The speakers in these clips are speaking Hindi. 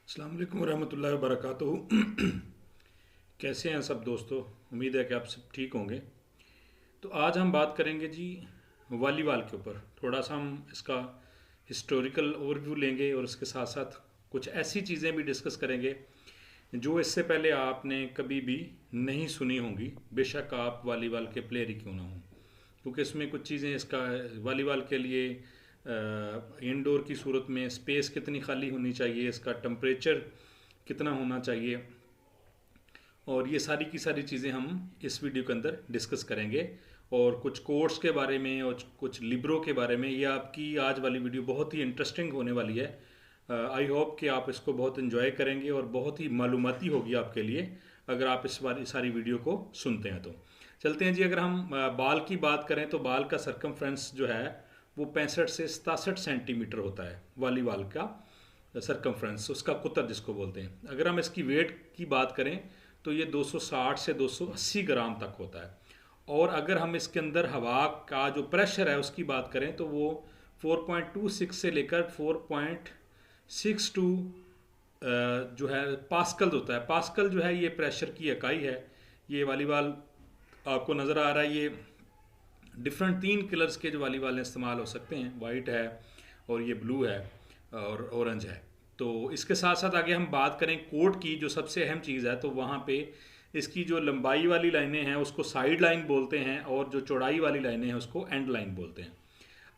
अस्सलाम वालेकुम रहमतुल्लाहि व बरकातुहू। कैसे हैं सब दोस्तों? उम्मीद है कि आप सब ठीक होंगे। तो आज हम बात करेंगे जी वॉलीबॉल के ऊपर। थोड़ा सा हम इसका हिस्टोरिकल ओवरव्यू लेंगे और उसके साथ साथ कुछ ऐसी चीज़ें भी डिस्कस करेंगे जो इससे पहले आपने कभी भी नहीं सुनी होंगी, बेशक आप वॉलीबॉल के प्लेयर ही क्यों ना हों। क्योंकि इसमें कुछ चीज़ें इसका वॉलीबॉल के लिए इंडोर की सूरत में स्पेस कितनी खाली होनी चाहिए, इसका टेम्परेचर कितना होना चाहिए, और ये सारी की सारी चीज़ें हम इस वीडियो के अंदर डिस्कस करेंगे। और कुछ कोर्स के बारे में और कुछ लिब्रो के बारे में। ये आपकी आज वाली वीडियो बहुत ही इंटरेस्टिंग होने वाली है। आई होप कि आप इसको बहुत इन्जॉय करेंगे और बहुत ही मालूमाती होगी आपके लिए अगर आप इस बार सारी वीडियो को सुनते हैं। तो चलते हैं जी। अगर हम बाल की बात करें तो बाल का सरकमफ्रेंस जो है वो 65 से 67 सेंटीमीटर होता है। वॉलीबॉल का सरकमफ्रेंस, उसका कुतर जिसको बोलते हैं। अगर हम इसकी वेट की बात करें तो ये 260 से 280 ग्राम तक होता है। और अगर हम इसके अंदर हवा का जो प्रेशर है उसकी बात करें तो वो 4.26 से लेकर 4.62 जो है पास्कल होता है। पास्कल जो है ये प्रेशर की इकाई है। ये वॉलीबॉल आपको नज़र आ रहा है, ये डिफरेंट 3 कलर्स के जो वॉलीबॉल इस्तेमाल हो सकते हैं। वाइट है और ये ब्लू है और ऑरेंज है। तो इसके साथ साथ आगे हम बात करें कोर्ट की, जो सबसे अहम चीज़ है, तो वहाँ पे इसकी जो लंबाई वाली लाइनें हैं उसको साइड लाइन बोलते हैं और जो चौड़ाई वाली लाइनें हैं उसको एंड लाइन बोलते हैं।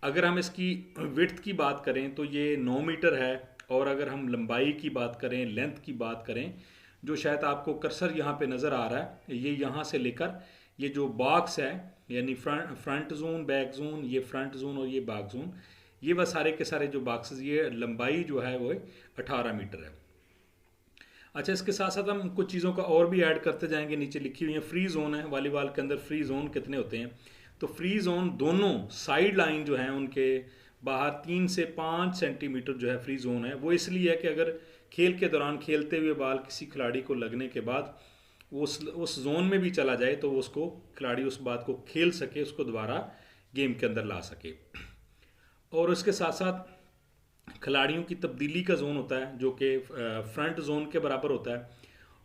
अगर हम इसकी विड्थ की बात करें तो ये 9 मीटर है। और अगर हम लंबाई की बात करें, लेंथ की बात करें, जो शायद आपको कर्सर यहाँ पे नज़र आ रहा है, ये यहाँ से लेकर ये जो बॉक्स है, यानी फ्रंट जोन, बैक जोन, ये फ्रंट जोन और ये बैक जोन, ये वह सारे के सारे जो बॉक्सेस, ये लंबाई जो है वो 18 मीटर है। अच्छा, इसके साथ साथ हम कुछ चीज़ों का और भी ऐड करते जाएंगे। नीचे लिखी हुई है फ्री जोन है। वॉलीबॉल के अंदर फ्री जोन कितने होते हैं? तो फ्री जोन दोनों साइड लाइन जो है उनके बाहर 3 से 5 सेंटीमीटर जो है फ्री जोन है। वो इसलिए है कि अगर खेल के दौरान खेलते हुए बाल किसी खिलाड़ी को लगने के बाद वो उस जोन में भी चला जाए तो वो उसको खिलाड़ी उस बात को खेल सके, उसको दोबारा गेम के अंदर ला सके। और उसके साथ साथ खिलाड़ियों की तब्दीली का जोन होता है जो कि फ्रंट जोन के बराबर होता है।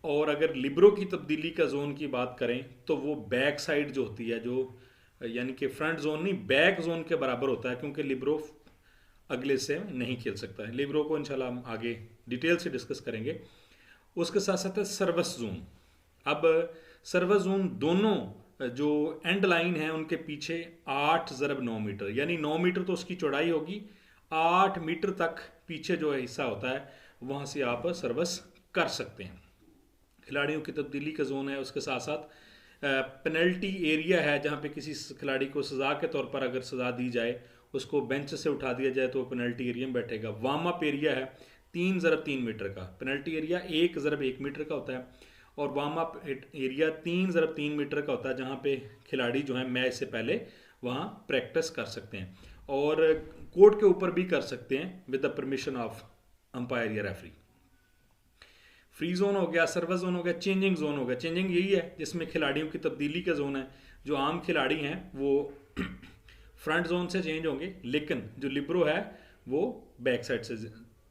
और अगर लिब्रो की तब्दीली का जोन की बात करें तो वो बैक साइड जो होती है, जो यानी कि फ्रंट जोन नहीं, बैक जोन के बराबर होता है, क्योंकि लिब्रो अगले से नहीं खेल सकता है। लिब्रो को इंशाल्लाह हम आगे डिटेल से डिस्कस करेंगे। उसके साथ साथ है सर्विस जोन। अब सर्विस जोन दोनों जो एंड लाइन है उनके पीछे 8 × 9 मीटर, यानी 9 मीटर तो उसकी चौड़ाई होगी, 8 मीटर तक पीछे जो हिस्सा होता है वहाँ से आप सर्विस कर सकते हैं। खिलाड़ियों की तब्दीली का जोन है। उसके साथ साथ पेनल्टी एरिया है, जहाँ पे किसी खिलाड़ी को सज़ा के तौर पर अगर सज़ा दी जाए, उसको बेंच से उठा दिया जाए तो वो पेनल्टी एरिया में बैठेगा। वार्म अप एरिया है 3 × 3 मीटर का। पेनल्टी एरिया 1 × 1 मीटर का होता है और वार्म अप एरिया 3 × 3 मीटर का होता है, जहाँ पे खिलाड़ी जो है मैच से पहले वहाँ प्रैक्टिस कर सकते हैं और कोर्ट के ऊपर भी कर सकते हैं with the permission of umpire या रेफरी। फ्री जोन हो गया, सर्विस जोन हो गया, चेंजिंग जोन हो गया। चेंजिंग यही है जिसमें खिलाड़ियों की तब्दीली का जोन है। जो आम खिलाड़ी हैं वो फ्रंट जोन से चेंज होंगे, लेकिन जो लिब्रो है वो बैक साइड से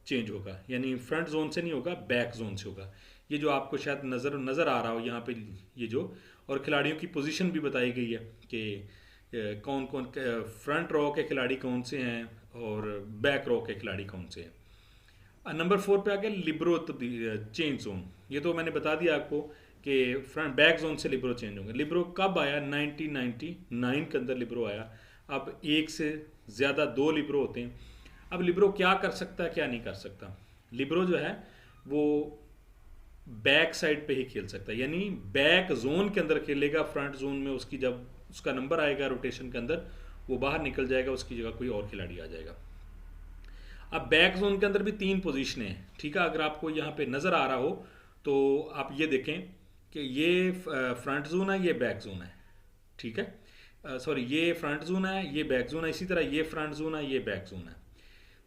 चेंज होगा, यानी फ्रंट जोन से नहीं होगा, बैक जोन से होगा। ये जो आपको शायद नज़र आ रहा हो यहाँ पे, ये जो, और खिलाड़ियों की पोजीशन भी बताई गई है कि कौन कौन फ्रंट रो के खिलाड़ी कौन से हैं और बैक रो के खिलाड़ी कौन से हैं। नंबर 4 पे आ गया लिब्रो चेंज जोन। ये तो मैंने बता दिया आपको कि फ्रंट बैक जोन से लिब्रो चेंज होंगे। लिब्रो कब आया? 1999 के अंदर लिब्रो आया। अब एक से ज़्यादा 2 लिब्रो होते हैं। अब लिब्रो क्या कर सकता है, क्या नहीं कर सकता? लिब्रो जो है वो बैक साइड पे ही खेल सकता है, यानी बैक जोन के अंदर खेलेगा। फ्रंट जोन में उसकी जब उसका नंबर आएगा रोटेशन के अंदर, वो बाहर निकल जाएगा, उसकी जगह कोई और खिलाड़ी आ जाएगा। अब बैक जोन के अंदर भी 3 पोजीशनें हैं, ठीक है। अगर आपको यहाँ पे नज़र आ रहा हो तो आप ये देखें कि ये फ्रंट जोन है, ये बैक जोन है, ठीक है। सॉरी, ये फ्रंट जोन है, ये बैक जोन है। इसी तरह ये फ्रंट जोन है, ये बैक जोन है।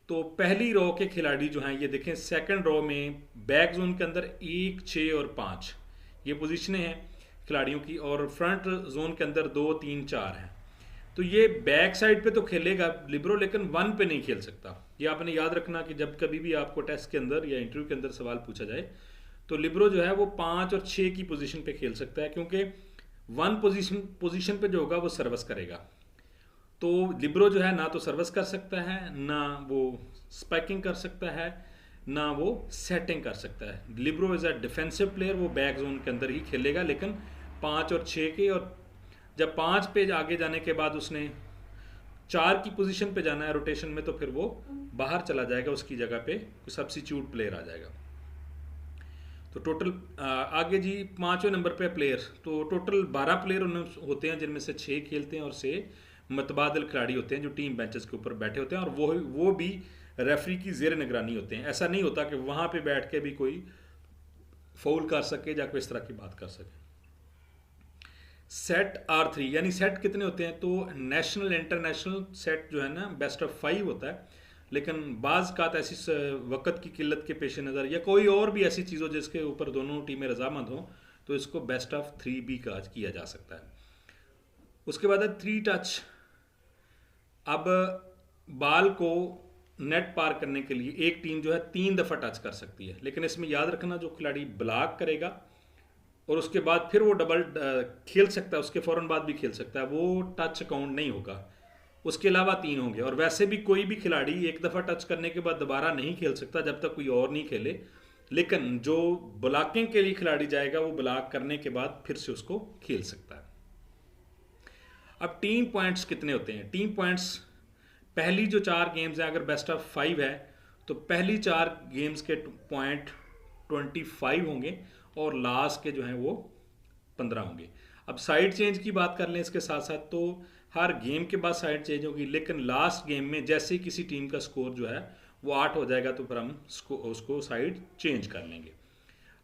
तो पहली रो के खिलाड़ी जो हैं, ये देखें सेकंड रो में बैक जोन के अंदर 1, 6 और 5 ये पोजीशनें हैं खिलाड़ियों की, और फ्रंट जोन के अंदर 2, 3, 4 हैं। तो ये बैक साइड पे तो खेलेगा लिब्रो, लेकिन 1 पे नहीं खेल सकता। ये आपने याद रखना कि जब कभी भी आपको टेस्ट के अंदर या इंटरव्यू के अंदर सवाल पूछा जाए तो लिबरो जो है वो 5 और 6 की पोजीशन पे खेल सकता है, क्योंकि वन पोजीशन पे जो होगा वो सर्विस करेगा। तो लिबरो जो है ना तो सर्विस कर सकता है, ना वो स्पाइकिंग कर सकता है, ना वो सेटिंग कर सकता है। Libero is a defensive player, वो बैक जोन के अंदर ही खेलेगा, लेकिन 5 और 6 के, और जब 5 पे आगे जाने के बाद उसने 4 की पोजीशन पे जाना है रोटेशन में, तो फिर वो बाहर चला जाएगा, उसकी जगह पे कोई सब्स्टिट्यूट प्लेयर आ जाएगा। तो टोटल आगे जी 5वें नंबर पे प्लेयर, तो टोटल 12 प्लेयर होते हैं, जिनमें से 6 खेलते हैं और 6 मतबादल खिलाड़ी होते हैं जो टीम बेंचेस के ऊपर बैठे होते हैं, और वो भी रेफरी की जेर निगरानी होते हैं। ऐसा नहीं होता कि वहाँ पे बैठ के भी कोई फाउल कर सके या कोई इस तरह की बात कर सके। सेट R3, यानी सेट कितने होते हैं, तो नेशनल इंटरनेशनल सेट जो है ना बेस्ट ऑफ 5 होता है, लेकिन बाज़ का ऐसी वक़्त की किल्लत के पेश नज़र या कोई और भी ऐसी चीज़ हो जिसके ऊपर दोनों टीमें रजामंद हों, तो इसको बेस्ट ऑफ 3 भी किया जा सकता है। उसके बाद है 3 टच। अब बाल को नेट पार करने के लिए एक टीम जो है 3 दफ़ा टच कर सकती है, लेकिन इसमें याद रखना जो खिलाड़ी ब्लॉक करेगा और उसके बाद फिर वो डबल खेल सकता है, उसके फ़ौरन बाद भी खेल सकता है, वो टच काउंट नहीं होगा। उसके अलावा 3 होंगे, और वैसे भी कोई भी खिलाड़ी एक दफ़ा टच करने के बाद दोबारा नहीं खेल सकता जब तक कोई और नहीं खेले, लेकिन जो ब्लॉकिंग के लिए खिलाड़ी जाएगा वो ब्लॉक करने के बाद फिर से उसको खेल सकता है। अब टीम पॉइंट्स कितने होते हैं? टीम पॉइंट्स पहली जो 4 गेम्स हैं, अगर बेस्ट ऑफ 5 है तो पहली 4 गेम्स के पॉइंट 25 होंगे और लास्ट के जो हैं वो 15 होंगे। अब साइड चेंज की बात कर लें इसके साथ साथ, तो हर गेम के बाद साइड चेंज होगी, लेकिन लास्ट गेम में जैसे ही किसी टीम का स्कोर जो है वो 8 हो जाएगा तो फिर हम उसको साइड चेंज कर लेंगे।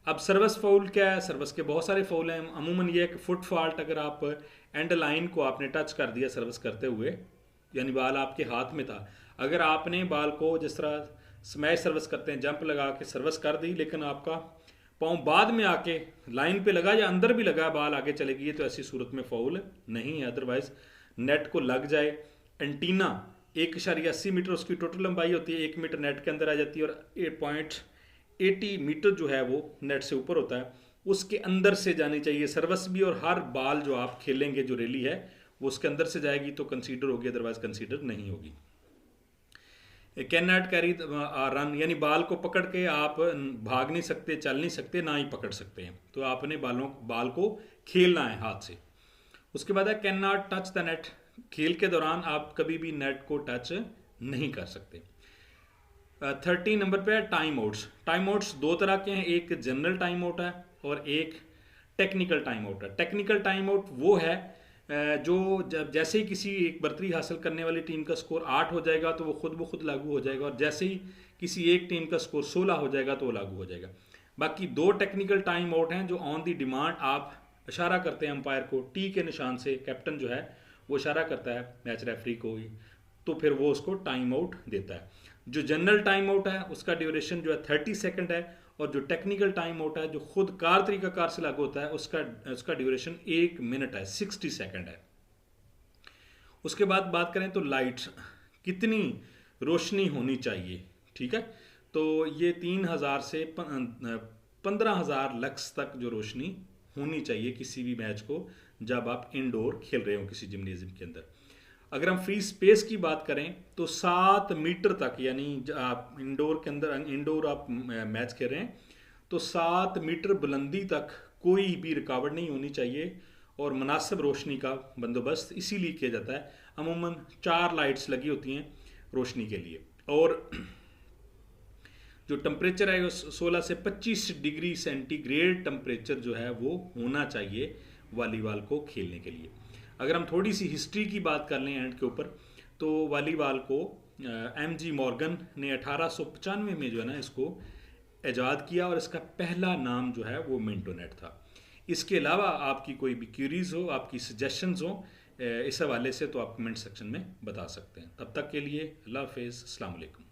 अब सर्विस फाउल क्या है? सर्विस के बहुत सारे फाउल हैं। अमूमन ये है कि फुट फॉल्ट, अगर आप एंड लाइन को आपने टच कर दिया सर्विस करते हुए, यानी बाल आपके हाथ में था, अगर आपने बाल को जिस तरह स्मैश सर्विस करते हैं जंप लगा के सर्विस कर दी, लेकिन आपका पाँव बाद में आके लाइन पे लगा या अंदर भी लगा, बाल आगे चले गई, तो ऐसी सूरत में फाउल नहीं है। अदरवाइज नेट को लग जाए, एंटीना 1.80 मीटर उसकी टोटल लंबाई होती है, 1 मीटर नेट के अंदर आ जाती है, और 8.80 मीटर जो है वो नेट से ऊपर होता है, उसके अंदर से जानी चाहिए सर्विस भी, और हर बाल जो आप खेलेंगे जो रैली है वो उसके अंदर से जाएगी तो कंसीडर होगी, अदरवाइज कंसीडर नहीं होगी। कैन नॉट कैरी रन, यानी बाल को पकड़ के आप भाग नहीं सकते, चल नहीं सकते, ना ही पकड़ सकते हैं, तो आपने बाल को खेलना है हाथ से। उसके बाद है can not touch the net, खेल के दौरान आप कभी भी नेट को टच नहीं कर सकते। 13 नंबर पे है टाइम आउट्स। टाइम आउट्स 2 तरह के हैं, एक जनरल टाइम आउट है और एक टेक्निकल टाइम आउट है। टेक्निकल टाइम आउट वो है जो जब जैसे ही किसी एक बर्तरी हासिल करने वाली टीम का स्कोर 8 हो जाएगा तो वो खुद लागू हो जाएगा, और जैसे ही किसी एक टीम का स्कोर 16 हो जाएगा तो वो लागू हो जाएगा। बाकी 2 टेक्निकल टाइम आउट हैं जो ऑन दी डिमांड आप इशारा करते हैं अंपायर को, टी के निशान से कैप्टन जो है वो इशारा करता है मैच रेफरी को ही, तो फिर वो उसको टाइम आउट देता है। जो जनरल टाइम आउट है उसका ड्यूरेशन जो है 30 सेकंड है, और जो टेक्निकल टाइम आउट है जो खुद तरीकाकार से लागू होता है उसका ड्यूरेशन 1 मिनट है, 60 सेकंड है। उसके बाद बात करें तो लाइट्स, कितनी रोशनी होनी चाहिए, ठीक है, तो ये 3000 से 15,000 लक्स तक जो रोशनी होनी चाहिए किसी भी मैच को जब आप इंडोर खेल रहे हो किसी जिम्नेजियम के अंदर। अगर हम फ्री स्पेस की बात करें तो 7 मीटर तक, यानी आप इंडोर के अंदर इंडोर आप मैच खेल रहे हैं तो 7 मीटर बुलंदी तक कोई भी रुकावट नहीं होनी चाहिए, और मुनासिब रोशनी का बंदोबस्त इसीलिए किया जाता है। अमूमन 4 लाइट्स लगी होती हैं रोशनी के लिए, और जो टेम्परेचर है वो 16 से 25 डिग्री सेंटीग्रेड टेम्परेचर जो है वो होना चाहिए वॉलीबॉल को खेलने के लिए। अगर हम थोड़ी सी हिस्ट्री की बात कर लें एंड के ऊपर, तो वॉलीबॉल को MG मॉर्गन ने 1895 में जो है ना इसको ईजाद किया, और इसका पहला नाम जो है वो मिंटोनेट था। इसके अलावा आपकी कोई भी क्यूरीज हो, आपकी सजेशंस हो इस हवाले से, तो आप कमेंट सेक्शन में बता सकते हैं। तब तक के लिए अल्लाह हाफिज़, अस्सलाम वालेकुम।